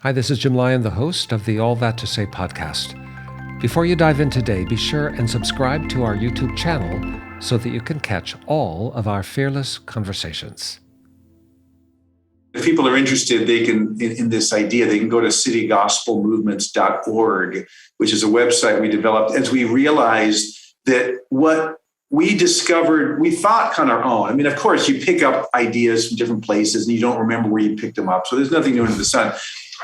Hi, this is Jim Lyon, the host of the All That to Say podcast. Before you dive in today, be sure and subscribe to our YouTube channel so that you can catch all of our fearless conversations. If people are interested, they can, in this idea, they can go to citygospelmovements.org, which is a website we developed as we realized that what we discovered, we thought on our own. I mean, of course, you pick up ideas from different places and you don't remember where you picked them up. So there's nothing new under the sun.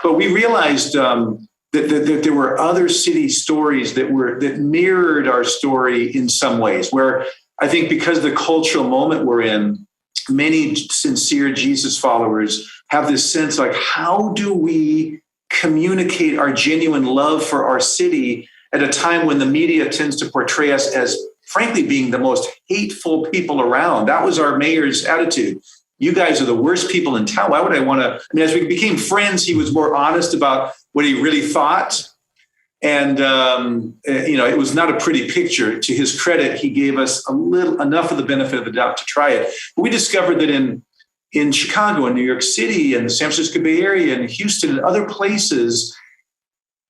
But we realized that there were other city stories that mirrored our story in some ways, where I think because of the cultural moment we're in, many sincere Jesus followers have this sense like, how do we communicate our genuine love for our city at a time when the media tends to portray us as, frankly, being the most hateful people around? That was our mayor's attitude. You guys are the worst people in town. Why would I want to? I mean, as we became friends, he was more honest about what he really thought. And, it was not a pretty picture. To his credit, he gave us enough of the benefit of the doubt to try it. But we discovered that in Chicago and New York City and the San Francisco Bay Area and Houston and other places,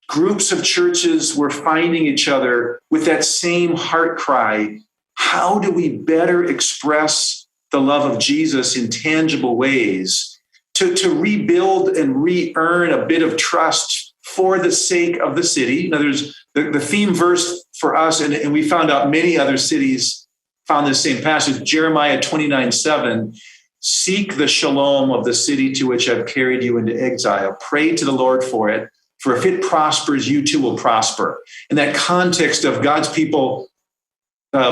groups of churches were finding each other with that same heart cry. How do we better express the love of Jesus in tangible ways to rebuild and re-earn a bit of trust for the sake of the city? Now, there's the theme verse for us, and we found out many other cities found this same passage, Jeremiah 29:7. Seek the shalom of the city to which I've carried you into exile. Pray to the Lord for it, for if it prospers, you too will prosper. In that context of God's people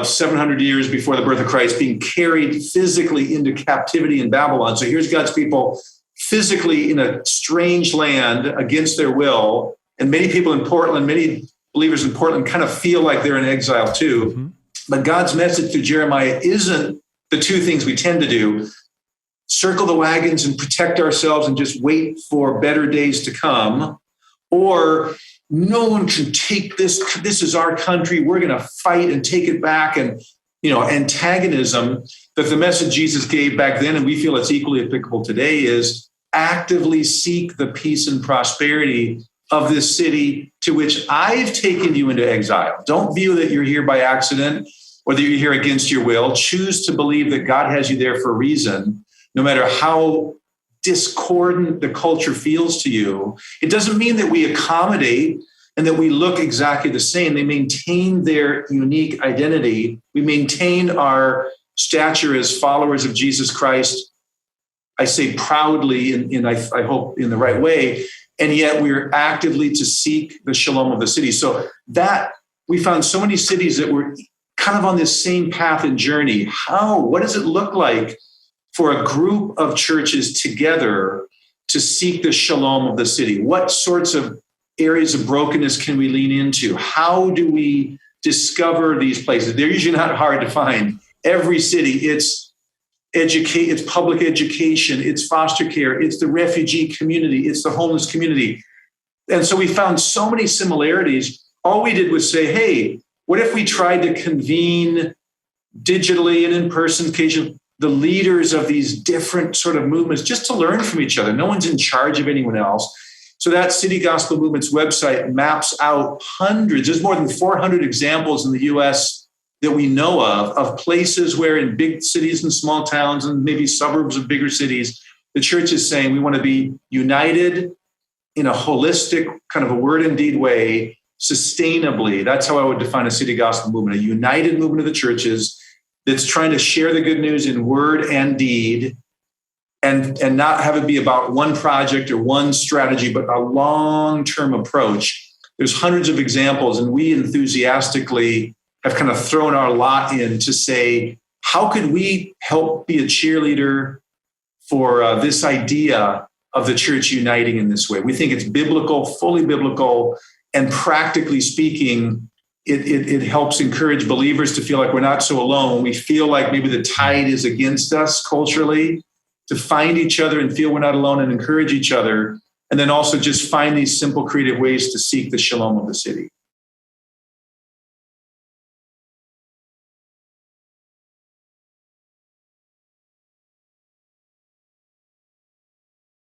700 years before the birth of Christ being carried physically into captivity in Babylon. So here's God's people physically in a strange land against their will. And many people in Portland, many believers in Portland kind of feel like they're in exile too. Mm-hmm. But God's message through Jeremiah isn't the two things we tend to do: circle the wagons and protect ourselves and just wait for better days to come, or no one can take this. This is our country. We're going to fight and take it back. And, antagonism. That the message Jesus gave back then, and we feel it's equally applicable today, is actively seek the peace and prosperity of this city to which I've taken you into exile. Don't view that you're here by accident or that you're here against your will. Choose to believe that God has you there for a reason, no matter how discordant the culture feels to you. It doesn't mean that we accommodate and that we look exactly the same. They maintain their unique identity. We maintain our stature as followers of Jesus Christ, I say proudly, and I hope in the right way, and yet we're actively to seek the shalom of the city. So that we found so many cities that were kind of on this same path and journey. What does it look like for a group of churches together to seek the shalom of the city? What sorts of areas of brokenness can we lean into? How do we discover these places? They're usually not hard to find. Every city, it's public education, it's foster care, it's the refugee community, it's the homeless community. And so we found so many similarities. All we did was say, hey, what if we tried to convene digitally and in person occasionally the leaders of these different sort of movements just to learn from each other? No one's in charge of anyone else. So that City Gospel Movement's website maps out hundreds, there's more than 400 examples in the US that we know of places where in big cities and small towns and maybe suburbs of bigger cities, the church is saying we want to be united in a holistic kind of a word and deed way, sustainably. That's how I would define a City Gospel Movement, a united movement of the churches that's trying to share the good news in word and deed, and not have it be about one project or one strategy, but a long-term approach. There's hundreds of examples, and we enthusiastically have kind of thrown our lot in to say, how could we help be a cheerleader for this idea of the church uniting in this way? We think it's biblical, fully biblical, and practically speaking, it helps encourage believers to feel like we're not so alone. We feel like maybe the tide is against us culturally, to find each other and feel we're not alone and encourage each other. And then also just find these simple, creative ways to seek the shalom of the city.